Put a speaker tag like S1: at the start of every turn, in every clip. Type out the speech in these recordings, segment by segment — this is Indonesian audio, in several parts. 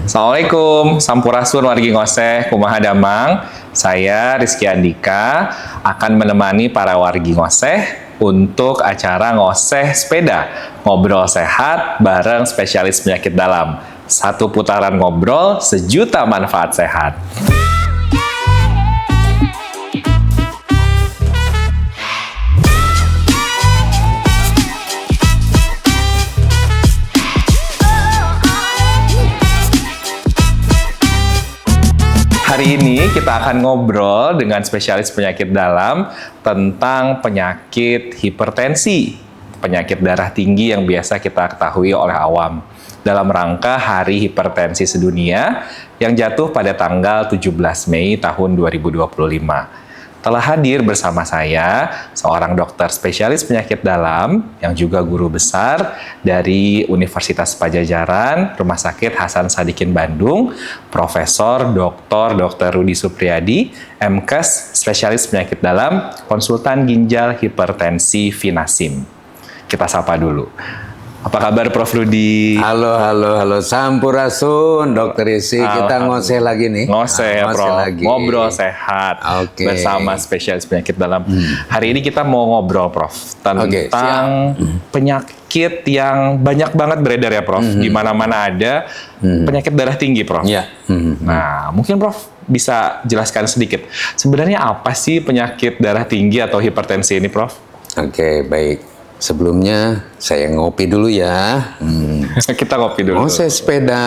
S1: Assalamualaikum, Sampurasun wargi ngoseh, kumaha damang. Saya Rizky Andika akan menemani para wargi ngoseh untuk acara ngoseh sepeda, ngobrol sehat bareng spesialis penyakit dalam. Satu putaran ngobrol, sejuta manfaat sehat. Hari ini kita akan ngobrol dengan spesialis penyakit dalam tentang penyakit hipertensi, penyakit darah tinggi yang biasa kita ketahui oleh awam. Dalam rangka Hari Hipertensi Sedunia yang jatuh pada tanggal 17 Mei tahun 2025. Telah hadir bersama saya seorang dokter spesialis penyakit dalam yang juga guru besar dari Universitas Padjadjaran, Rumah Sakit Hasan Sadikin Bandung, Profesor Dr. Rudi Supriyadi, MKes, spesialis penyakit dalam, konsultan ginjal hipertensi Vinasim. Kita sapa dulu. Apa kabar Prof. Rudi?
S2: Halo, Sampurasun, Dokter Isi. Kita ngoseh lagi nih.
S1: Ngoseh ya, Prof. Lagi. Ngobrol sehat bersama spesialis penyakit dalam. Hari ini kita mau ngobrol, Prof, tentang penyakit yang banyak banget beredar ya, Prof. Di mana-mana ada penyakit darah tinggi, Prof. Nah, mungkin Prof bisa jelaskan sedikit. Sebenarnya apa sih penyakit darah tinggi atau hipertensi ini, Prof?
S2: Oke, baik. Sebelumnya saya ngopi dulu ya.
S1: Kita ngopi dulu.
S2: Ngoseh sepeda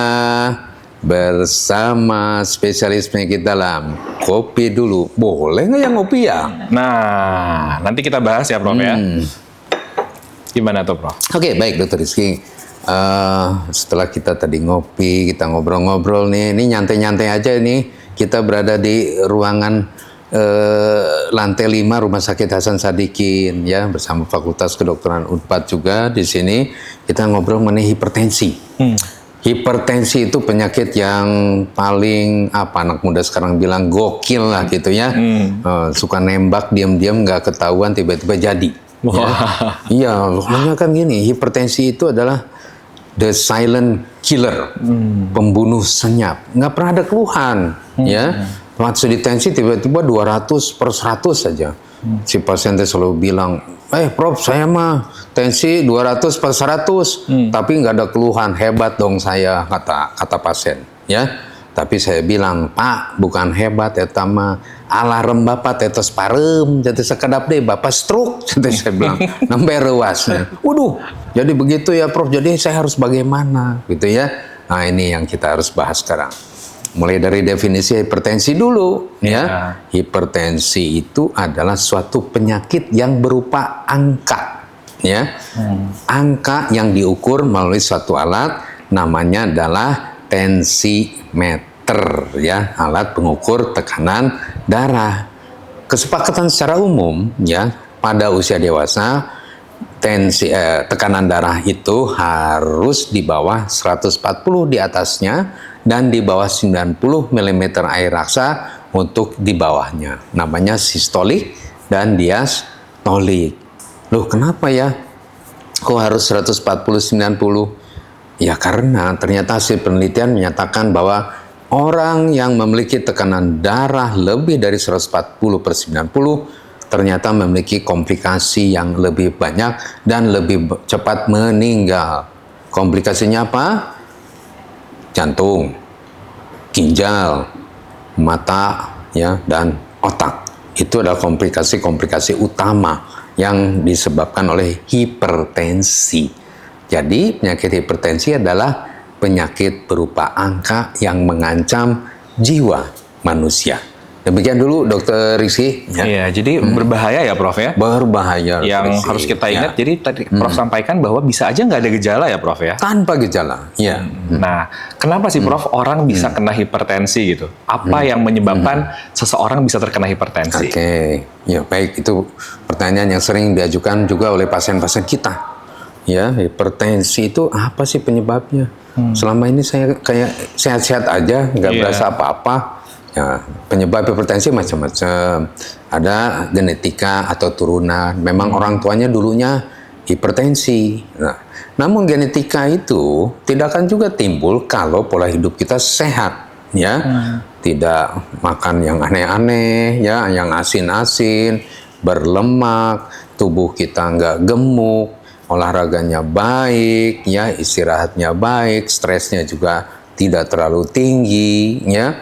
S2: bersama spesialis penyakit dalam. Kopi dulu. Boleh nggak yang ngopi ya?
S1: Nah, nanti kita bahas ya, Prof ya. Gimana tuh, Prof?
S2: Oke, baik Dokter Rizky. Setelah kita tadi ngopi, kita ngobrol-ngobrol nih. Ini nyantai-nyantai aja nih. Kita berada di ruangan lantai 5 Rumah Sakit Hasan Sadikin ya, bersama Fakultas Kedokteran Unpad juga di sini. Kita ngobrol mengenai hipertensi. Hipertensi itu penyakit yang paling anak muda sekarang bilang gokil lah gitu ya. Suka nembak diam-diam nggak ketahuan tiba-tiba jadi. Iya, makanya kan gini, hipertensi itu adalah the silent killer, pembunuh senyap, nggak pernah ada keluhan ya. Waktu di tensi tiba-tiba 200/100 saja. Si pasien selalu bilang, Prof, saya mah tensi 200/100, tapi nggak ada keluhan, hebat dong saya, kata pasien. Ya, tapi saya bilang, Pak, bukan hebat, eta mah alarm bapak tetes parem, jadi sekedap deh bapak stroke, jadi saya bilang, nambah rewasnya. Waduh, jadi begitu ya Prof, jadi saya harus bagaimana, gitu ya. Nah ini yang kita harus bahas sekarang. Mulai dari definisi hipertensi dulu ya. Hipertensi itu adalah suatu penyakit yang berupa angka ya. Angka yang diukur melalui suatu alat namanya adalah tensimeter ya, alat pengukur tekanan darah. Kesepakatan secara umum ya, pada usia dewasa tekanan darah itu harus di bawah 140 di atasnya dan di bawah 90 mm air raksa untuk di bawahnya. Namanya sistolik dan diastolik. Loh kenapa ya? Kok harus 140-90? Ya karena ternyata hasil penelitian menyatakan bahwa orang yang memiliki tekanan darah lebih dari 140/90 ternyata memiliki komplikasi yang lebih banyak dan lebih cepat meninggal. Komplikasinya apa? Jantung, ginjal, mata, ya, dan otak. Itu adalah komplikasi-komplikasi utama yang disebabkan oleh hipertensi. Jadi penyakit hipertensi adalah penyakit berupa angka yang mengancam jiwa manusia. Demikian dulu Dokter Rizky.
S1: Iya, jadi berbahaya ya Prof ya?
S2: Berbahaya.
S1: Yang harus kita ingat, jadi tadi Prof sampaikan bahwa bisa aja nggak ada gejala ya Prof ya?
S2: Tanpa gejala, ya.
S1: Nah, kenapa sih Prof orang bisa kena hipertensi gitu? Apa yang menyebabkan seseorang bisa terkena hipertensi?
S2: Oke, ya baik, itu pertanyaan yang sering diajukan juga oleh pasien-pasien kita. Ya, hipertensi itu apa sih penyebabnya? Selama ini saya kayak sehat-sehat aja, nggak berasa apa-apa. Ya, penyebab hipertensi macam-macam. Ada genetika atau turunan. Memang orang tuanya dulunya hipertensi. Nah, namun genetika itu tidak akan juga timbul kalau pola hidup kita sehat, ya. Tidak makan yang aneh-aneh, ya, yang asin-asin, berlemak, tubuh kita nggak gemuk, olahraganya baik, ya, istirahatnya baik, stresnya juga tidak terlalu tinggi, ya.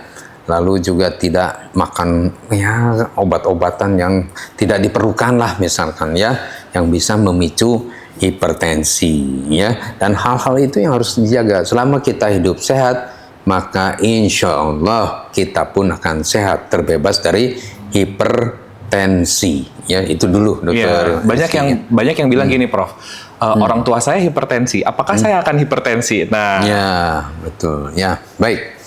S2: Lalu juga tidak makan ya obat-obatan yang tidak diperlukan lah misalkan, ya, yang bisa memicu hipertensi, ya. Dan hal-hal itu yang harus dijaga. Selama kita hidup sehat, maka insya Allah kita pun akan sehat, terbebas dari hipertensi. Ya, itu dulu, dokter.
S1: Ya, banyak yang bilang gini, Prof. Orang tua saya hipertensi, apakah saya akan hipertensi? Nah,
S2: ya, betul. Ya, baik.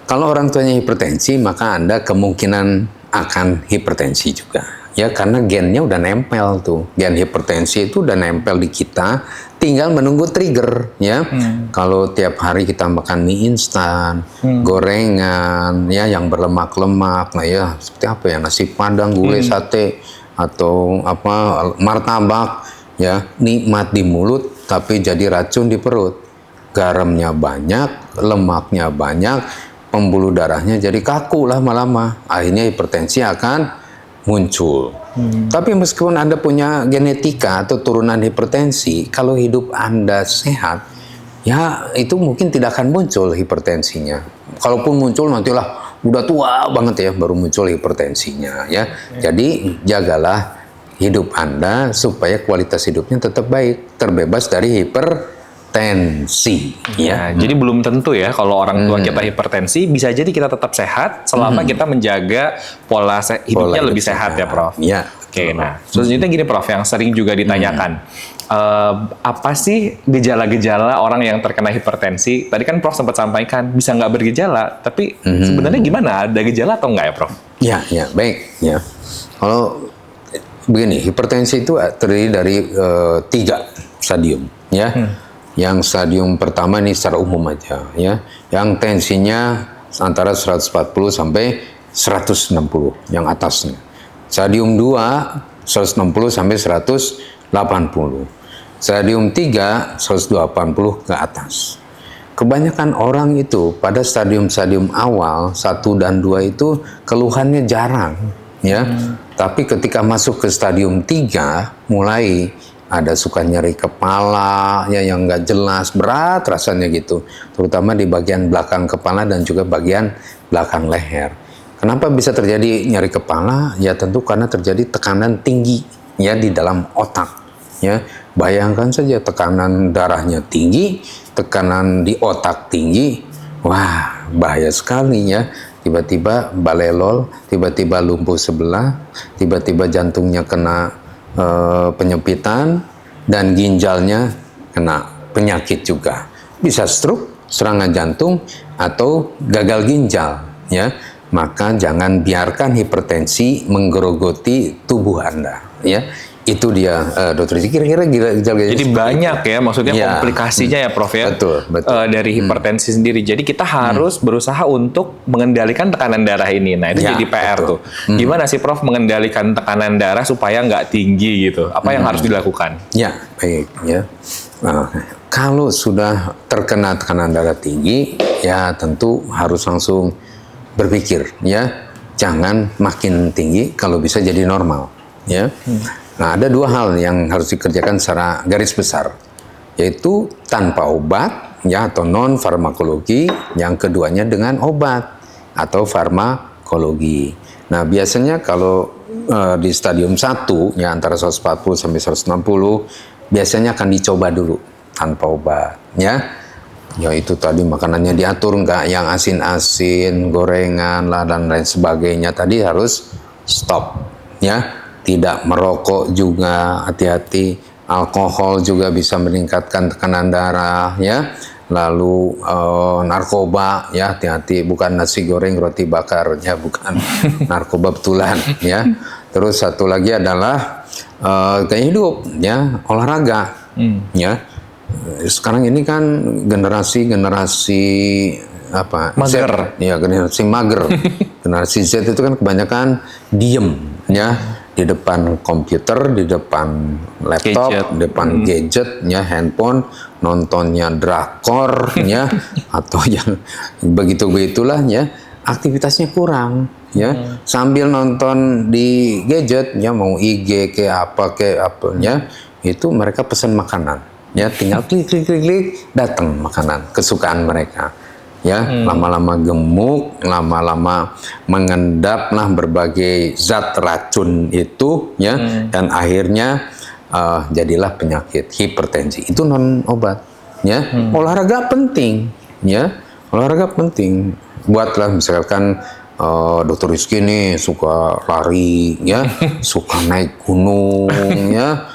S2: Kalau orang tuanya hipertensi, maka Anda kemungkinan akan hipertensi juga. Ya, karena gennya udah nempel tuh. Gen hipertensi itu udah nempel di kita, tinggal menunggu trigger, ya. Kalau tiap hari kita makan mie instan, gorengan, ya, yang berlemak-lemak, nah ya, seperti apa ya, nasi padang, gulai, sate, atau apa, martabak, ya, nikmat di mulut, tapi jadi racun di perut. Garamnya banyak, lemaknya banyak, pembuluh darahnya jadi kaku lama-lama, akhirnya hipertensi akan muncul. Tapi meskipun Anda punya genetika atau turunan hipertensi, kalau hidup Anda sehat, ya itu mungkin tidak akan muncul hipertensinya. Kalaupun muncul nantilah udah tua banget ya baru muncul hipertensinya, ya. Jadi jagalah hidup Anda supaya kualitas hidupnya tetap baik, terbebas dari hipertensi.
S1: Ya, jadi belum tentu ya kalau orang tua kita hipertensi, bisa jadi kita tetap sehat selama kita menjaga pola hidupnya lebih sehat ya, Prof.
S2: Ya.
S1: Oke, nah selanjutnya gini, Prof, yang sering juga ditanyakan, apa sih gejala-gejala orang yang terkena hipertensi? Tadi kan Prof sempat sampaikan bisa nggak bergejala, tapi sebenarnya gimana? Ada gejala atau nggak ya, Prof?
S2: Ya, baik. Ya, kalau begini, hipertensi itu terdiri dari 3 stadium, ya. Yang stadium pertama ini secara umum aja, ya. Yang tensinya antara 140 sampai 160 yang atasnya. Stadium 2 160 sampai 180. Stadium 3 180 ke atas. Kebanyakan orang itu pada stadium-stadium awal 1 dan 2 itu keluhannya jarang, ya. Tapi ketika masuk ke stadium 3 mulai ada suka nyeri kepala, ya, yang nggak jelas, berat rasanya gitu. Terutama di bagian belakang kepala dan juga bagian belakang leher. Kenapa bisa terjadi nyeri kepala? Ya tentu karena terjadi tekanan tinggi, ya, di dalam otak. Ya, bayangkan saja tekanan darahnya tinggi, tekanan di otak tinggi. Wah, bahaya sekali, ya. Tiba-tiba balelol, tiba-tiba lumpuh sebelah, tiba-tiba jantungnya kena penyempitan, dan ginjalnya kena penyakit juga. Bisa stroke, serangan jantung, atau gagal ginjal, ya. Maka jangan biarkan hipertensi menggerogoti tubuh Anda, ya. Itu dia, dokter. Kira-kira gejala-gejala.
S1: Jadi banyak ya, maksudnya komplikasinya ya, Prof, ya.
S2: Betul.
S1: Dari hipertensi sendiri. Jadi kita harus berusaha untuk mengendalikan tekanan darah ini. Nah, itu jadi PR tuh. Gimana sih, Prof, mengendalikan tekanan darah supaya nggak tinggi gitu? Apa yang harus dilakukan?
S2: Ya, baik, ya. Nah, kalau sudah terkena tekanan darah tinggi, ya tentu harus langsung berpikir, ya. Jangan makin tinggi, kalau bisa jadi normal, ya. Nah, ada 2 hal yang harus dikerjakan secara garis besar, yaitu tanpa obat, ya, atau non farmakologi. Yang keduanya dengan obat atau farmakologi. Nah, biasanya kalau di stadium 1, ya, antara 140 sampai 160, biasanya akan dicoba dulu tanpa obat, ya. Yaitu tadi makanannya diatur, nggak yang asin-asin, gorengan lah dan lain sebagainya. Tadi harus stop, ya. Tidak merokok juga, hati-hati. Alkohol juga bisa meningkatkan tekanan darah, ya. Lalu narkoba, ya, hati-hati. Bukan nasi goreng roti bakar, ya, bukan. Narkoba betulan, ya. Terus satu lagi adalah gaya hidup, ya, olahraga, ya. Sekarang ini kan generasi apa?
S1: Mager.
S2: Ya, generasi mager. Generasi Z itu kan kebanyakan diem, ya. di depan komputer, di depan laptop,
S1: Gadget.
S2: di depan gadget, ya handphone, nontonnya drakor, ya atau yang begitulah ya, aktivitasnya kurang, ya sambil nonton di gadget, ya mau IG ke apa ya, itu mereka pesan makanan, ya tinggal klik datang makanan kesukaan mereka. Ya, lama-lama gemuk, lama-lama mengendap lah berbagai zat racun itu, ya, dan akhirnya jadilah penyakit hipertensi. Itu non obat, ya. Olahraga penting, ya, olahraga penting. Buatlah misalkan Dokter Rizky nih suka lari, ya, suka naik gunung, ya.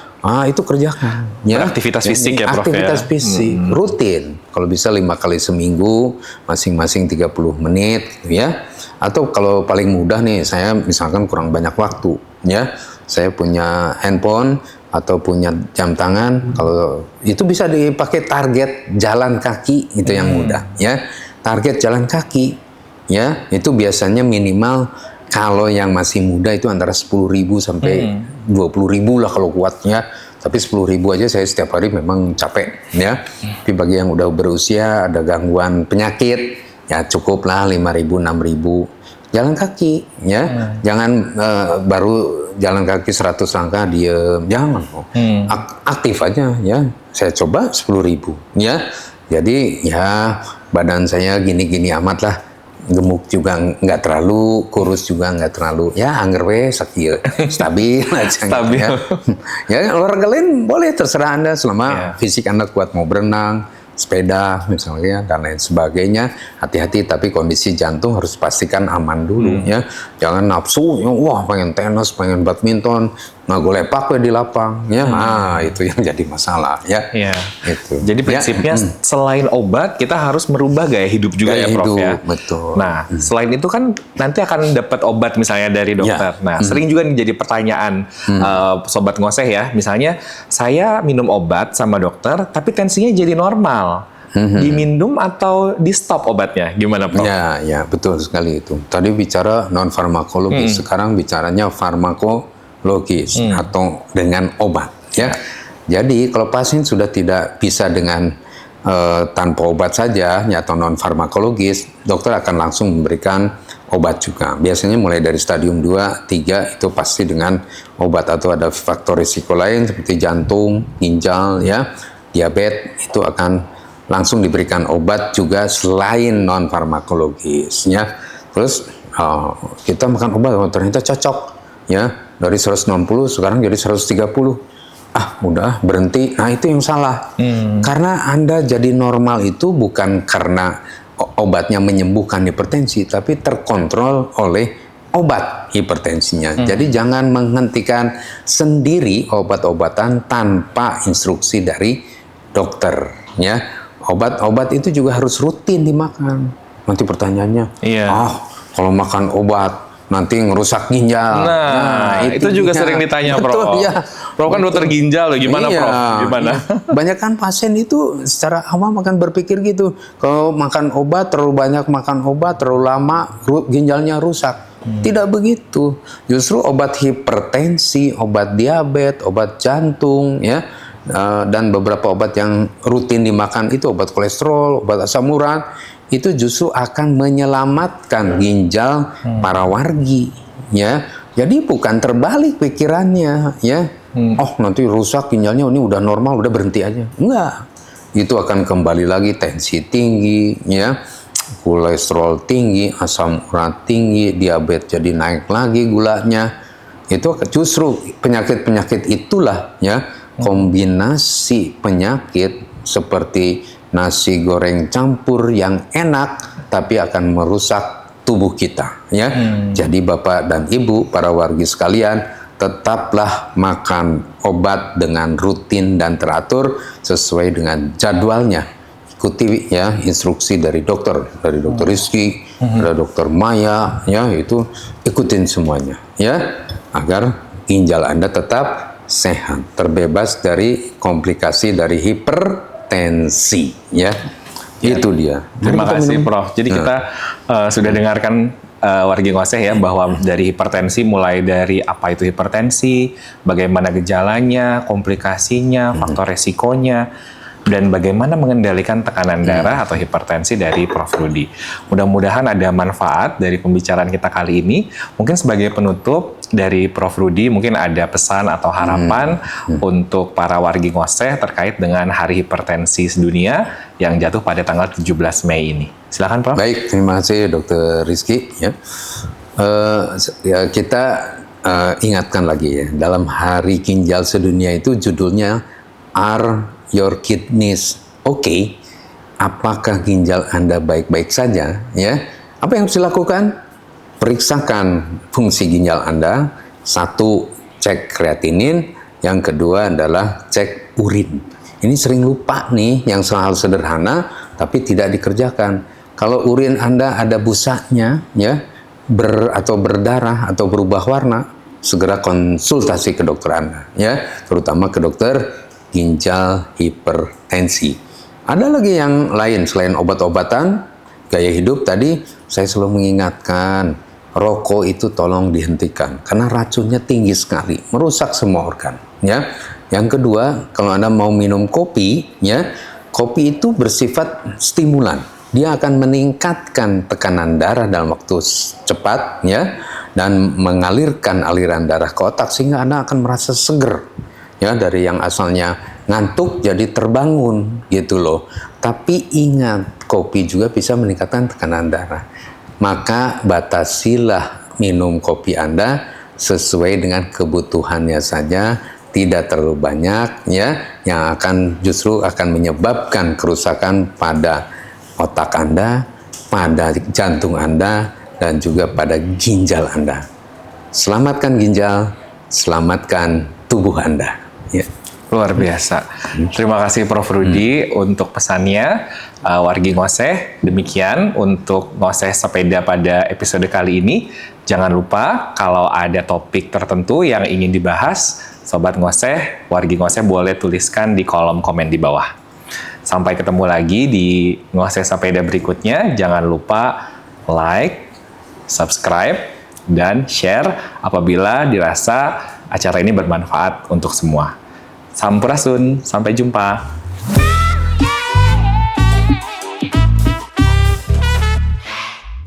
S2: Itu kerjakan. Ya.
S1: Beraktivitas fisik ya, Prof.
S2: Aktivitas
S1: ya?
S2: fisik, rutin. Kalau bisa 5 kali seminggu, masing-masing 30 menit, ya. Atau kalau paling mudah nih, saya misalkan kurang banyak waktu, ya. Saya punya handphone atau punya jam tangan, kalau itu bisa dipakai target jalan kaki, itu yang mudah, ya. Target jalan kaki, ya, itu biasanya minimal. Kalau yang masih muda itu antara 10.000 sampai 20.000 lah kalau kuatnya. Tapi 10.000 aja saya setiap hari memang capek, ya. Tapi bagi yang udah berusia, ada gangguan penyakit, ya cukup lah 5.000, 6.000. Jalan kaki, ya. Jangan baru jalan kaki 100 langkah diem, jangan. Aktif aja, ya. Saya coba 10.000, ya. Jadi ya badan saya gini-gini amat lah. Gemuk juga nggak terlalu, kurus juga nggak terlalu, ya angger we sakieu stabil aja.
S1: Stabil.
S2: Gitu, ya. Ya olahraga lain boleh terserah Anda selama fisik Anda kuat, mau berenang, sepeda misalnya dan lain sebagainya. Hati-hati, tapi kondisi jantung harus pastikan aman dulu, ya. Jangan nafsu, ya, wah pengen tenis, pengen badminton, ngagolepak we di lapang, ya. Itu yang jadi masalah, ya.
S1: Iya.
S2: Itu.
S1: Jadi prinsipnya selain obat, kita harus merubah gaya hidup juga
S2: Gaya
S1: ya, Prof,
S2: hidup,
S1: ya.
S2: betul.
S1: Nah, selain itu kan nanti akan dapat obat misalnya dari dokter. Nah, sering juga nih jadi pertanyaan sobat ngoseh ya. Misalnya saya minum obat sama dokter, tapi tensinya jadi normal. Diminum atau di stop obatnya? Gimana, Prof?
S2: Ya, betul sekali itu. Tadi bicara non farmakologis, sekarang bicaranya farmakologis atau dengan obat, ya. Jadi kalau pasien sudah tidak bisa dengan tanpa obat saja, ya, atau non farmakologis, dokter akan langsung memberikan obat juga. Biasanya mulai dari stadium 2, 3 itu pasti dengan obat, atau ada faktor risiko lain seperti jantung, ginjal, ya, diabetes, itu akan langsung diberikan obat juga selain non farmakologis, ya. Terus kita makan obat, ternyata cocok, ya, dari 160 sekarang jadi 130. Udah berhenti. Nah, itu yang salah. Karena Anda jadi normal itu bukan karena obatnya menyembuhkan hipertensi, tapi terkontrol oleh obat hipertensinya. Jadi jangan menghentikan sendiri obat-obatan tanpa instruksi dari dokter, ya. Obat-obat itu juga harus rutin dimakan. Nanti pertanyaannya, kalau makan obat nanti ngerusak ginjal.
S1: Nah, itu juga sering ditanya, Prof.
S2: Ya.
S1: Prof kan dokter ginjal loh, gimana, Prof? Gimana?
S2: Banyak kan pasien itu secara awam akan berpikir gitu. Kalau makan obat, terlalu banyak makan obat, terlalu lama, ginjalnya rusak. Tidak begitu. Justru obat hipertensi, obat diabetes, obat jantung, ya, dan beberapa obat yang rutin dimakan itu, obat kolesterol, obat asam urat, itu justru akan menyelamatkan ginjal para wargi, ya. Jadi bukan terbalik pikirannya, ya. Nanti rusak ginjalnya, ini udah normal, udah berhenti aja. Enggak. Itu akan kembali lagi tensi tinggi, ya. Kolesterol tinggi, asam urat tinggi, diabetes jadi naik lagi gulanya. Itu justru penyakit-penyakit itulah, ya. Kombinasi penyakit seperti nasi goreng campur yang enak tapi akan merusak tubuh kita, ya. Jadi Bapak dan Ibu, para wargi sekalian, tetaplah makan obat dengan rutin dan teratur sesuai dengan jadwalnya. Ikuti, ya, instruksi dari dokter Rizky, dari dokter Maya, ya, itu ikutin semuanya, ya, agar ginjal Anda tetap sehat, terbebas dari komplikasi dari hipertensi, ya. Itu dia.
S1: Terima kasih, Prof. Jadi kita sudah dengarkan wargi ngoseh ya, bahwa dari hipertensi mulai dari apa itu hipertensi, bagaimana gejalanya, komplikasinya, faktor resikonya, dan bagaimana mengendalikan tekanan darah atau hipertensi dari Prof. Rudi. Mudah-mudahan ada manfaat dari pembicaraan kita kali ini. Mungkin sebagai penutup dari Prof. Rudi, mungkin ada pesan atau harapan untuk para wargi ngoseh terkait dengan Hari Hipertensi Sedunia yang jatuh pada tanggal 17 Mei ini. Silakan, Prof.
S2: Baik, terima kasih Dr. Rizky. Ya, kita ingatkan lagi ya, dalam Hari Ginjal Sedunia itu judulnya Are Your Kidneys Okay? Apakah ginjal Anda baik-baik saja? Ya, apa yang harus dilakukan? Periksakan fungsi ginjal Anda. Satu, cek kreatinin. Yang kedua adalah cek urin. Ini sering lupa nih, yang hal sederhana tapi tidak dikerjakan. Kalau urin Anda ada busanya, ya, atau berdarah atau berubah warna, segera konsultasi ke dokter Anda, ya, terutama ke dokter ginjal hipertensi. Ada lagi yang lain selain obat-obatan, gaya hidup tadi, saya selalu mengingatkan, rokok itu tolong dihentikan karena racunnya tinggi sekali, merusak semua organ, ya. Yang kedua, kalau Anda mau minum kopi, ya, kopi itu bersifat stimulan. Dia akan meningkatkan tekanan darah dalam waktu cepat, ya, dan mengalirkan aliran darah ke otak sehingga Anda akan merasa seger. Ya, dari yang asalnya ngantuk jadi terbangun gitu loh. Tapi ingat, kopi juga bisa meningkatkan tekanan darah. Maka batasilah minum kopi Anda sesuai dengan kebutuhannya saja, tidak terlalu banyak, ya, yang justru akan menyebabkan kerusakan pada otak Anda, pada jantung Anda, dan juga pada ginjal Anda. Selamatkan ginjal, selamatkan tubuh Anda. Ya.
S1: Luar biasa. Terima kasih Prof. Rudi untuk pesannya. Wargi ngoseh, demikian untuk ngoseh sepeda pada episode kali ini. Jangan lupa kalau ada topik tertentu yang ingin dibahas, Sobat Ngoseh, wargi ngoseh boleh tuliskan di kolom komen di bawah. Sampai ketemu lagi di ngoseh sepeda berikutnya. Jangan lupa like, subscribe, dan share apabila dirasa acara ini bermanfaat untuk semua. Sampurasun, sampai jumpa.